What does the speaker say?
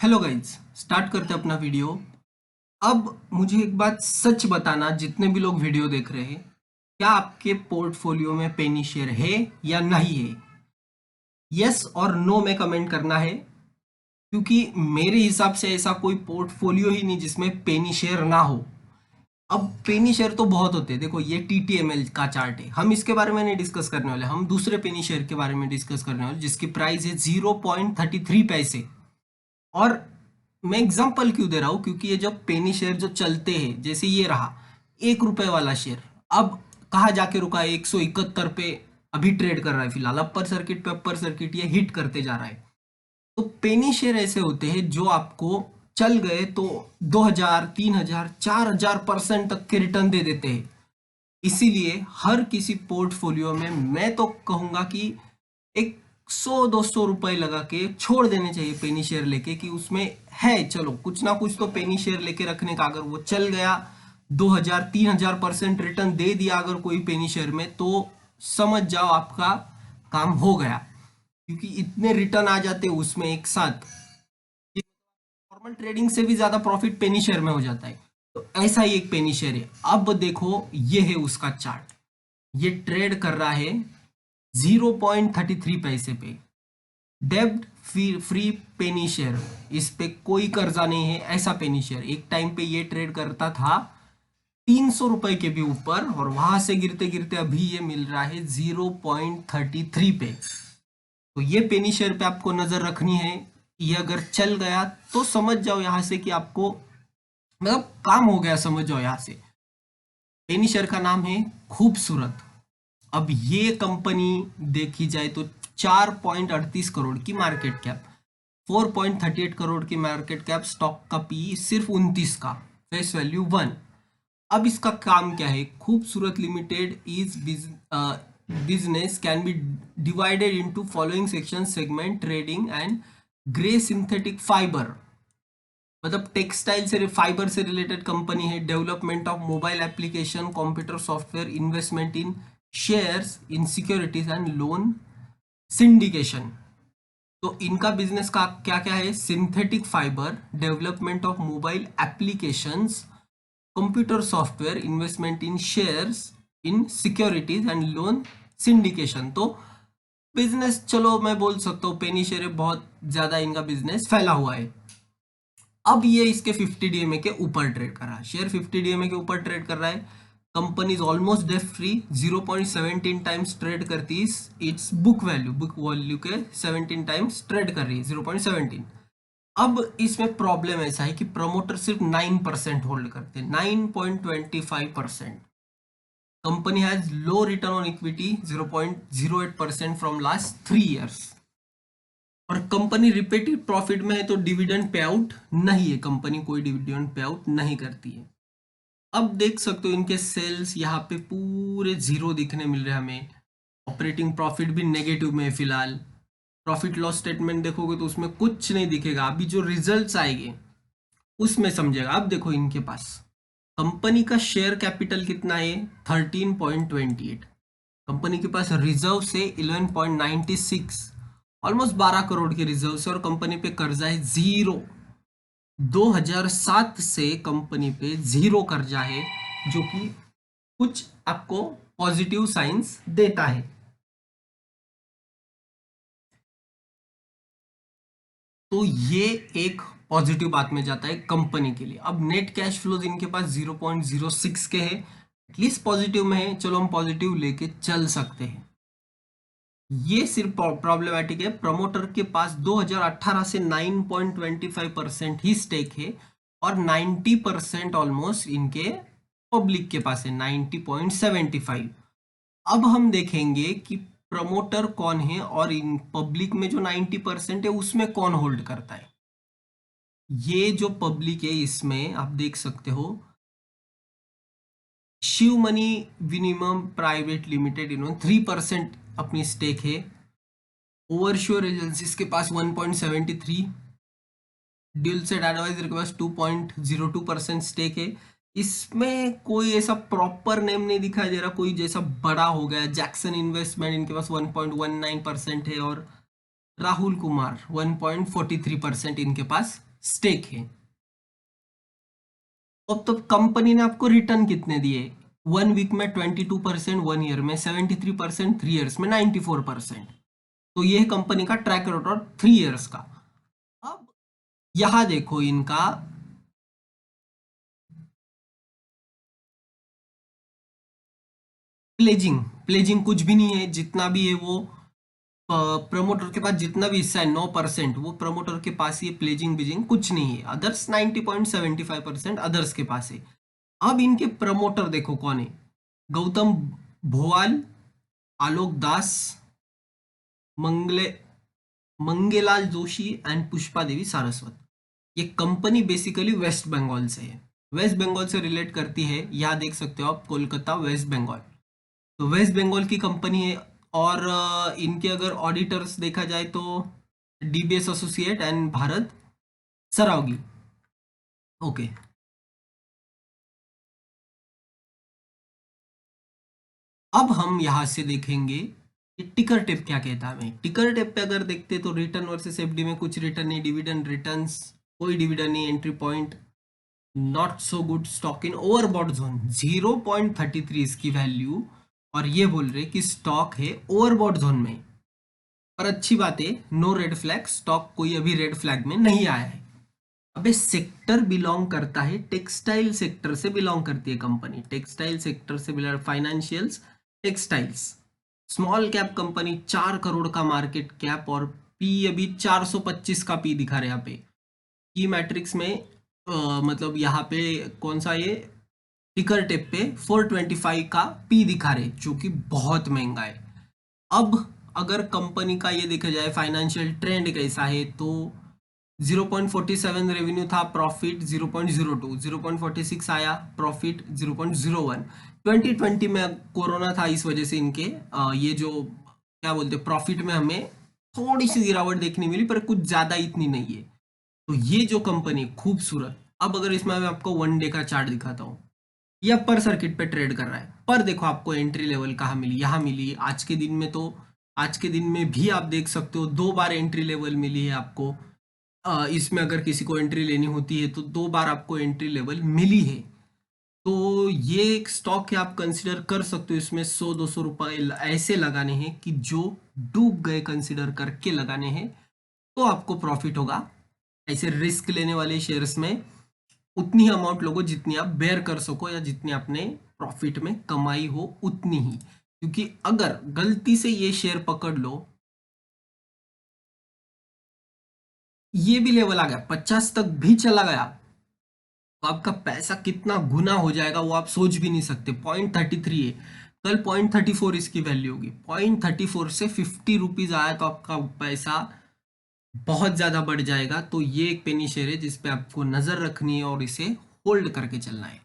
Hello guys, start करते हैं अपना वीडियो। अब मुझे एक बात सच बताना, जितने भी लोग वीडियो देख रहे हैं, क्या आपके पोर्टफोलियो में पेनी शेयर है या नहीं है? यस और नो में कमेंट करना है, क्योंकि मेरे हिसाब से ऐसा कोई पोर्टफोलियो ही नहीं जिसमें पेनी शेयर ना हो। अब पेनी शेयर तो बहुत होते हैं। देखो, ये टीटीएमएल का चार्ट है, हम इसके बारे में नहीं डिस्कस करने वाले, हम दूसरे पेनी शेयर के बारे में डिस्कस करने वाले जिसकी प्राइस है 0.33 पैसे। और मैं एग्जांपल क्यों दे रहा हूं, क्योंकि ये जब पेनी शेयर जो चलते हैं, जैसे ये रहा 1 रुपए वाला शेयर, अब कहाँ जाके रुका है? 171 पे अभी ट्रेड कर रहा है फिलहाल। अपर सर्किट पे अपर सर्किट ये हिट करते जा रहा है। तो पेनी शेयर ऐसे होते हैं जो आपको चल गए तो 2000, 3000, 4000% तक के रिटर्न दे देते हैं। इसीलिए हर किसी पोर्टफोलियो में मैं तो कहूंगा कि एक 100-200 रुपए लगा के छोड़ देने चाहिए पेनी शेयर लेके, कि उसमें है चलो कुछ ना कुछ तो पेनी शेयर लेके रखने का। अगर वो चल गया 2000-3000% रिटर्न दे दिया अगर कोई पेनी शेयर में, तो समझ जाओ आपका काम हो गया, क्योंकि इतने रिटर्न आ जाते हैं उसमें एक साथ। नॉर्मल ट्रेडिंग से भी ज्यादा प्रॉफिट पेनी शेयर में हो जाता है। तो ऐसा ही एक पेनी शेयर है। अब देखो, ये है उसका चार्ट। ये ट्रेड कर रहा है 0.33 पैसे पे। डेब्ट फ्री पेनी शेयर, इस पे कोई कर्जा नहीं है, ऐसा पेनी शेयर। एक टाइम पे ये ट्रेड करता था 300 रुपए के भी ऊपर, और वहां से गिरते गिरते अभी ये मिल रहा है 0.33 पे। तो ये पेनी शेयर पे आपको नजर रखनी है। ये अगर चल गया तो समझ जाओ यहां से कि आपको मतलब काम हो गया, समझ जाओ यहां से। पेनी शेयर का नाम है खूबसूरत। अब ये कंपनी देखी जाए तो 4.38 करोड़ की मार्केट कैप, 4.38 करोड़ की मार्केट कैप, स्टॉक का पी सिर्फ 29 का, फेस वैल्यू 1। अब इसका काम क्या है? खूबसूरत limited is business can be divided into following section: segment, trading and grey synthetic fibre. मतलब टेक्सटाइल से, फाइबर से रिलेटेड कंपनी है। Development of mobile application, computer software, investment in shares in securities and loan syndication. तो इनका business का क्या क्या है? Synthetic fibre, development of mobile applications, computer software, investment in shares in securities and loan syndication. तो business, चलो मैं बोल सकता हूँ पेनी शेयर बहुत ज्यादा इनका बिजनेस फैला हुआ है। अब ये इसके 50 डीएमए के ऊपर ट्रेड कर रहा है, शेयर 50 डीएमए के ऊपर ट्रेड कर रहा है। Company is almost debt free, 0.17 times trade करती है इट्स बुक वैल्यू के 17 टाइम्स ट्रेड कर रही है, 0.17। अब इसमें प्रॉब्लम ऐसा है कि प्रमोटर सिर्फ 9% होल्ड करते हैं, 9.25%। Company has low return on equity, 0.08% from last 3 years। और कंपनी रिपीटेड प्रॉफिट में है, तो डिविडेंड पे आउट नहीं है, कंपनी कोई डिविडेंड पे आउट नहीं करती है। अब देख सकते हो इनके सेल्स यहाँ पे पूरे जीरो दिखने मिल रहे हैं हमें। ऑपरेटिंग प्रॉफिट भी नेगेटिव में है फिलहाल। प्रॉफिट लॉस स्टेटमेंट देखोगे तो उसमें कुछ नहीं दिखेगा। अभी जो रिजल्ट्स आएंगे उसमें समझेगा। अब देखो इनके पास कंपनी का शेयर कैपिटल कितना है? 13.28। कंपनी के पास रिजर्व से 11.96, ऑलमोस्ट 12 करोड़ के रिजर्व से। और कंपनी पे कर्जा है जीरो, 2007 से कंपनी पे जीरो कर्जा है, जो कि कुछ आपको पॉजिटिव साइंस देता है। तो ये एक पॉजिटिव बात में जाता है कंपनी के लिए। अब नेट कैश फ्लोज इनके पास 0.06 के हैं, एटलीस्ट पॉजिटिव में है, चलो हम पॉजिटिव लेके चल सकते हैं। ये सिर्फ प्रॉब्लमेटिक है, प्रमोटर के पास 2018 से 9.25% ही स्टेक है, और 90% ऑलमोस्ट इनके पब्लिक के पास है, 90.75। अब हम देखेंगे कि प्रमोटर कौन है और इन पब्लिक में जो 90% है उसमें कौन होल्ड करता है। ये जो पब्लिक है इसमें आप देख सकते हो, शिव मनी विनिमम प्राइवेट लिमिटेड, इन्होंने 3% अपनी स्टेक है। ओवरश्योर एजेंसीज के पास 1.73, ड्यूल सेट एडवाइजर के पास 2.02% स्टेक है। इसमें कोई ऐसा प्रॉपर नेम नहीं दिखाई दे रहा, कोई जैसा बड़ा हो गया। जैक्सन इन्वेस्टमेंट, इनके पास 1.19% है, और राहुल कुमार 1.43% इनके पास स्टेक है। अब तो कंपनी ने आपको रिटर्न कितने दिए, 1 वीक में 22%, 1 ईयर में 73%, 3 ईयर्स में 94%। तो ये है कंपनी का ट्रैक रिकॉर्ड 3 ईयर्स का। अब यहां देखो इनका प्लेजिंग, प्लेजिंग कुछ भी नहीं है, जितना भी है वो प्रमोटर के पास जितना भी हिस्सा है 9%, वो प्रमोटर के पास ही है। प्लेजिंग बीजिंग कुछ नहीं है। अदर्स 90.75% अदर्स के पास है। अब इनके प्रमोटर देखो कौन है, गौतम भोवाल, आलोक दास, मंगले मंगेलाल जोशी एंड पुष्पा देवी सारस्वत। ये कंपनी बेसिकली वेस्ट बंगाल से है, वेस्ट बंगाल से रिलेट करती है। यहाँ देख सकते हो आप, कोलकाता वेस्ट बंगाल। तो वेस्ट बंगाल की कंपनी है। और इनके अगर ऑडिटर्स देखा जाए तो DBS associate and Bharat Saraogi. Okay, अब हम यहां से देखेंगे कि टिकर टेप क्या कहता है हमें। टिकर टेप पे अगर देखते तो रिटर्न वर्सेस एफडी में कुछ रिटर्न नहीं, डिविडेंड रिटर्न्स कोई डिविडेंड नहीं, entry point not so good, stock in overbought zone 0.33 इसकी वैल्यू। और ये बोल रहे कि स्टॉक है ओवरबॉट जोन में। पर अच्छी बात है, नो रेड फ्लैग, स्टॉक कोई अभी रेड फ्लैग में नहीं आया है। अबे सेक्टर बिलोंग करता है, टेक्सटाइल सेक्टर से बिलोंग करती है कंपनी, टेक्सटाइल सेक्टर से belong, financials, textiles. Small cap company, 4 crore का मार्केट कैप, और पी अभी 425 का पी दिखा रहे हैं यहाँ पे। की मैट्रिक्स में मतलब यहाँ पे कौन सा ये टिकर टेप पे 425 का पी दिखा रहे, जो कि बहुत महंगा है। अब अगर कंपनी का ये देखा जाए फाइनेंशियल ट्रेंड कैसा है, तो 0.47 रेवेन्यू था, प्रॉफिट 0.02, 0.46 आया, प्रॉफिट 0.01। 2020 में कोरोना था, इस वजह से इनके ये जो क्या बोलते प्रॉफिट में हमें थोड़ी सी गिरावट देखने मिली, पर कुछ ज्यादा इतनी नहीं है। तो ये जो कंपनी खूबसूरत। अब अगर इसमें मैं आपको 1 डे का चार्ट दिखाता हूँ, या पर सर्किट पे ट्रेड कर रहा है, पर देखो आपको एंट्री लेवल कहाँ मिली, यहाँ मिली आज के दिन में। तो आज के दिन में भी आप देख सकते हो 2 बार एंट्री लेवल मिली है आपको। इसमें अगर किसी को एंट्री लेनी होती है तो 2 बार आपको एंट्री लेवल मिली है। तो ये एक स्टॉक है, आप कंसिडर कर सकते हो। इसमें 100-200 रुपए ऐसे लगाने हैं कि जो डूब गए, कंसिडर करके लगाने हैं, तो आपको प्रॉफिट होगा। ऐसे रिस्क लेने वाले शेयर्स में उतनी ही अमाउंट लोगो जितनी आप बेयर कर सको, या जितनी आपने प्रॉफिट में कमाई हो उतनी ही। क्योंकि अगर गलती से ये शेयर पकड़ लो, ये भी लेवल आ गया 50 तक भी चला गया, तो आपका पैसा कितना गुना हो जाएगा वो आप सोच भी नहीं सकते। 0.33 है, कल 0.34 इसकी वैल्यू होगी। 0.34 से 50 रुपीज आया तो आपका पैसा बहुत ज्यादा बढ़ जाएगा। तो ये एक पेनी शेयर है जिसपे आपको नजर रखनी है और इसे होल्ड करके चलना है।